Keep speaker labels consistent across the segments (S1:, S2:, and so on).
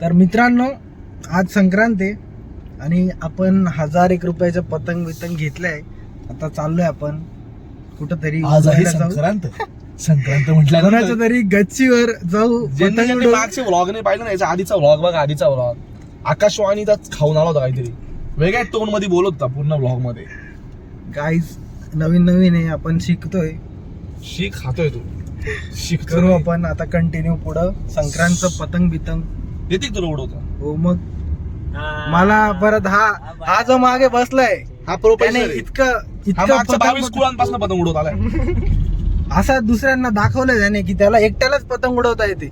S1: तर मित्रांनो, आज संक्रांत आहे आणि आपण 1001 रुपयाचं पतंग वितंग घेतलंय. आता चाललोय आपण कुठंतरी.
S2: आज आहे संक्रांत. संक्रांत म्हटल्यानंतर
S1: तरी गच्चीवर जाऊ.
S2: ज्यांनी मागचे व्लॉग नाही पाहिलं ना, याचा आधीचा व्लॉग बघा. आधीचा व्लॉग आकाशवाणीचाच खाऊन आला होता काहीतरी, वेगळ्या टोन मध्ये बोलत होता पूर्ण व्लॉग मध्ये.
S1: गाईज नवीन नवीन आहे, आपण शिकतोय.
S2: शिक खातोय तू, शिक
S1: करू आपण आता कंटिन्यू पुढं. संक्रांतचं पतंग बितंग
S2: येते तुला उडवता.
S1: हो मग मला परत हा जो मागे बसलाय
S2: हा प्रोफेशनल
S1: इतकं
S2: मागच्या 22
S1: पतंग
S2: कुळांपासून पतंग उडवत आलाय.
S1: असा दुसऱ्यांना दाखवलं त्याने की त्याला एकट्यालाच पतंग उडवता येते.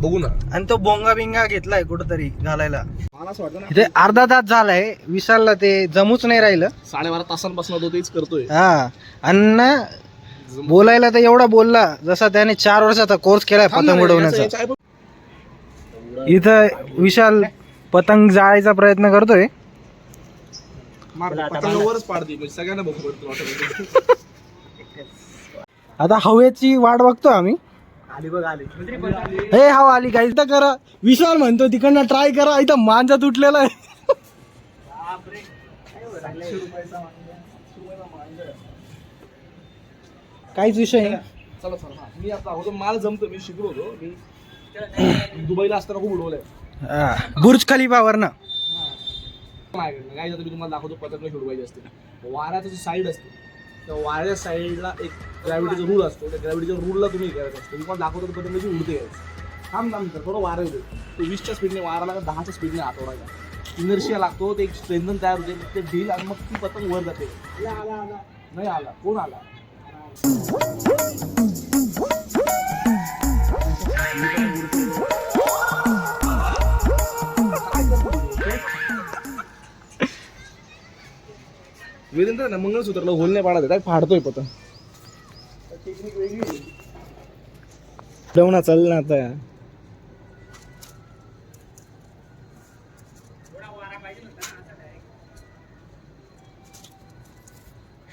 S2: बघू ना.
S1: आणि तो बोंगा बिंगा घेतलाय कुठंतरी घालायला.
S2: मला असं वाटतं ना,
S1: इथे अर्धा तास झालाय, विशालला ते जमूच नाही राहिलं.
S2: 12.5 तासांपासून तो तेच करतोय.
S1: हा आणि ना बोलायला तर एवढा बोलला जसा त्याने 4 वर्षाचा कोर्स केलाय पतंग उडवण्याचा. इथं विशाल पतंग जाळायचा प्रयत्न करतोय.
S2: पतंगावरच पाडते म्हणजे सगळ्यांना बघू पडतो.
S1: आता हवेची वाट बघतो आम्ही. हे हवा आली काही तर करा. विशाल म्हणतो तिकडनं ट्राय करा. इथं मांजा तुटलेला आहे. काहीच विषय नाही.
S2: चला चला, मी आता होतो माल जमतो. मी शिकलो होतो. मी दुबईला असताना खूप उडवलंय.
S1: बुर्ज खलिफावर ना
S2: काय जातं, मी तुम्हाला दाखवतो पतंग कशी उडवायची असते. वाऱ्याचं जे साईड असते, त्या वाऱ्याच्या साईडला एक ग्रॅव्हिटीचा रूल असतो. त्या ग्रॅव्हिटीच्या रूलला तुम्ही करायचं असतं. मी पण दाखवतो पतंग कशी उडते यायचं. थांब तर थोडं वारं होते. तो 20च्या स्पीडने वाराला का 10च्या स्पीडने हातोडायचा. इनर्शिया लागतो, ते एक स्ट्रेंथन तयार होते, ते ढील आणि मग ती पतंग वर जाते. नाही आला, कोण आला? वीरेंद्र ना मंगळसूत्रला होल नाही पाडत, काय फाडतोय पतंग. टेक्निक वेगळी
S1: ठेवणा चल ना आता.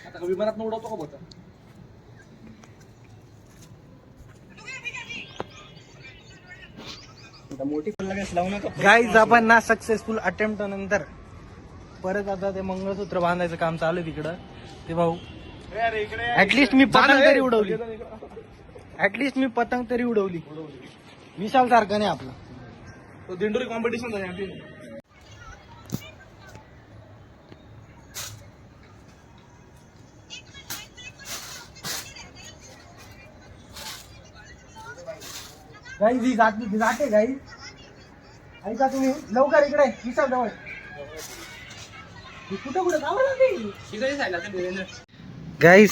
S2: आता विमानात उडवतो का पतंग?
S1: गाईज आपण ना सक्सेसफुल अटेम्प्ट नंतर परत आता ते मंगळसूत्र बांधायचं काम चालू आहे तिकडं. ते भाऊ ऍटलिस्ट मी पतंग तरी उडवली. ऍटलिस्ट मी पतंग तरी उडवली. विशाल सारखं नाही आपलं.
S2: तो दिंडोरी कॉम्पिटिशन झाली.
S1: गाईज ही जाते गाईज. ऐका तुम्ही लवकर इकडे विशाल जवळ. गाईज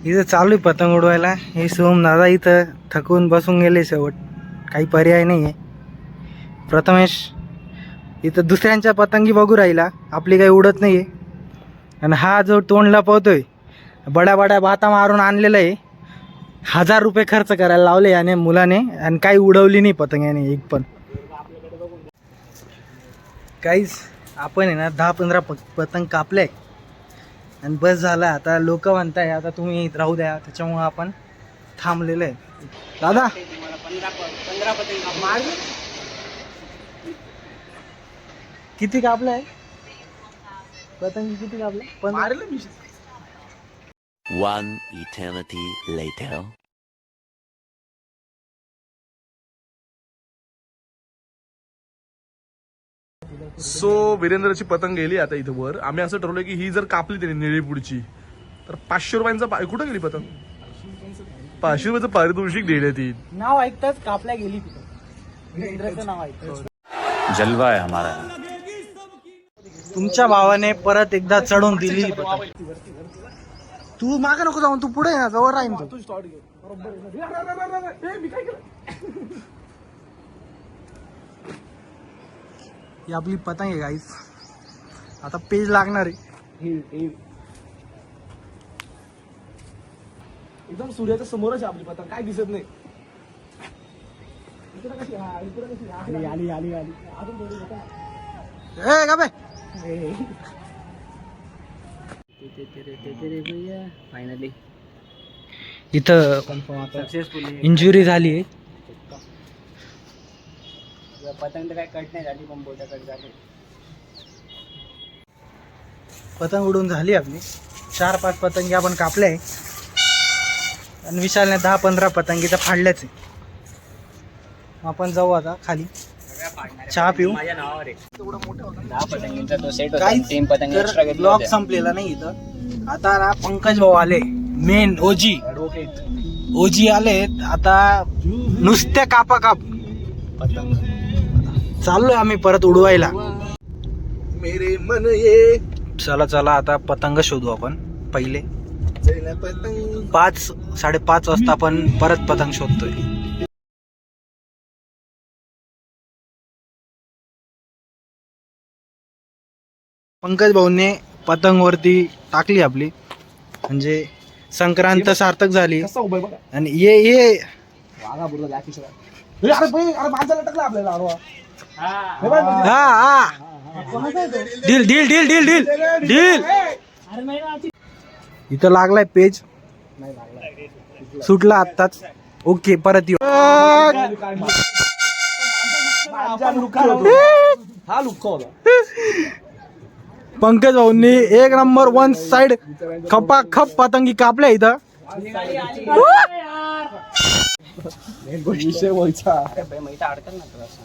S1: इथं चालू आहे पतंग उडवायला. हे सोम दादा इथं थकून बसून गेले शेवट. काही पर्याय नाही आहे. प्रथमेश इथं दुसऱ्यांच्या पतंगी बघू राहिला, आपली काही उडत नाही आहे. आणि हा जो तोंड लपवतोय, बड्या बड्या बाता मारून आणलेला आहे. 1000 रुपये खर्च करायला लावले याने मुलाने आणि काही उडवली नाही पतंग याने एक पण. काहीच आपण आहे ना 10-15 पतंग कापले आणि बस झालं. आता लोक म्हणताय आता तुम्ही राहू द्या, त्याच्यामुळे आपण थांबलेलं आहे. दादा 15 पतंग किती कापलं आहे? पतंग किती कापलं?
S2: मारलं मी.
S3: One eternity later.
S2: सो वीरेंद्रची पतंग गेली आता इथं वर. आम्ही असं ठरवलं की ही जर कापली त्याने निळी पुढची तर 500 रुपयांचा कुठं गेली पतंग? 500 रुपयाचं पारितोषिक देण्यात येईल.
S1: नाव ऐकताच कापल्या गेली वीरेंद्रचं नाव ऐकतं.
S3: जलवा है हमारा.
S1: तुमच्या भावाने परत एकदा चढवून दिली पतंग. तू मागे नको जाऊन, तू पुढे ना, जवळ राहीन तू. ही आपली पतंग आहे गाईस. आता पेज लागणार आहे.
S2: एकदम सूर्याच्या समोरच आपली पतंग, काय दिसत नाही.
S1: ए का बे
S4: फायनली
S1: इथं इंजुरी झाली आहे.
S4: पतंग तर काय कट नाही झाली पण बोटा कट झाली.
S1: पतंग उडून झाली आपली. 4-5 पतंगी आपण कापल्या आहे आणि विशालने 10-15 पतंगीचा फाडल्याच आहे. आपण जाऊ आता खाली चहा पिऊ.
S4: माझ्या नावावर आहे 10 पतंगींचा तो सेट होता.
S1: काहीच
S4: 3 पतंग एक्स्ट्रा घेतले
S1: ब्लॉग
S4: होते.
S1: संपलेला नाही इथं. आता ना पंकज भाऊ आले, मेन ओजी आले. आता नुसत्या काप
S4: पतंग
S1: चाललोय आम्ही परत उडवायला.
S2: मेरे मन ये
S1: चला आता पतंग शोधू आपण पहिले.
S2: पतंग
S1: 5-5:30 वाजता आपण परत पतंग शोधतोय. पंकज भाऊने पतंग वरती टाकली आपली, म्हणजे संक्रांत सार्थक झाली.
S2: कसा उभा आहे बघा.
S1: आणि ये
S2: वाघा बुरला जाकी सगळा. अरे माणसाला टाकला आपल्याला आडवा.
S1: हा deal deal deal deal deal deal. इथं लागलाय पेज, सुटला आत्ताच. ओके परत येऊ.
S2: हा लुक्का होता.
S1: पंकज भाऊंनी 1 नंबर 1 साइड खपाखप पतंगी कापल्या इथं.
S2: विषय व्हायचा.
S4: माहिती अडकल ना थोडासा.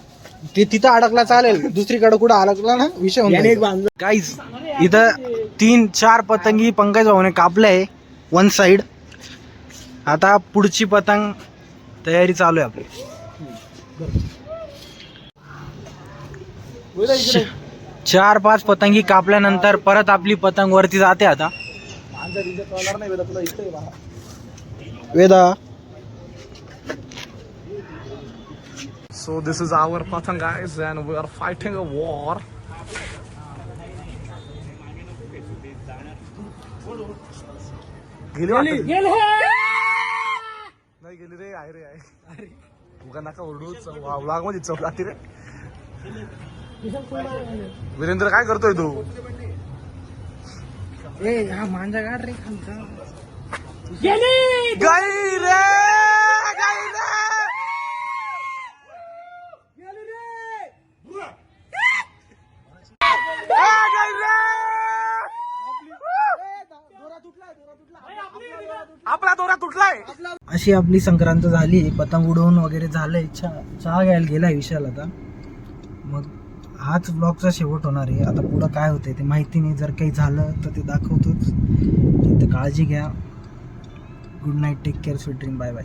S1: ते तिथं अडकला चालेल, दुसरीकडे कुठं अडकला ना विषय होऊन. गाईज इथं 3-4 पतंगी पंकज भाऊने कापल्याय 1 साइड. आता पुढची पतंग तयारी चालू आहे आपली. 4-5 पतंगी कापल्यानंतर परत आपली पतंग वरती जाते. आता
S2: मांजर इज्जत कळणार नाही बेटा तुला. इथे बघा.
S1: Veda
S2: So this is our patang guys and we are fighting a war. गेली नाही गेली रे. आहे रे आहे. तुका नका ओरडूच. व्लॉग मध्ये चव लागते रे. वीरेंद्र काय करतोय तू?
S1: ए हा मांजा गाड रे खालचा.
S2: गाई रे गाई रे. आपला दोरा तुटलाय.
S1: अशी आपली संक्रांत झाली. पतंग उडवून वगैरे झालंय. चहा घ्यायला गेलाय विशाल आता. मग हाच ब्लॉगचा शेवट होणार आहे. आता पुढं काय होतंय ते माहिती नाही. जर काही झालं तर ते दाखवतोच. तर काळजी घ्या. Good night, take care, sweet dream, bye bye.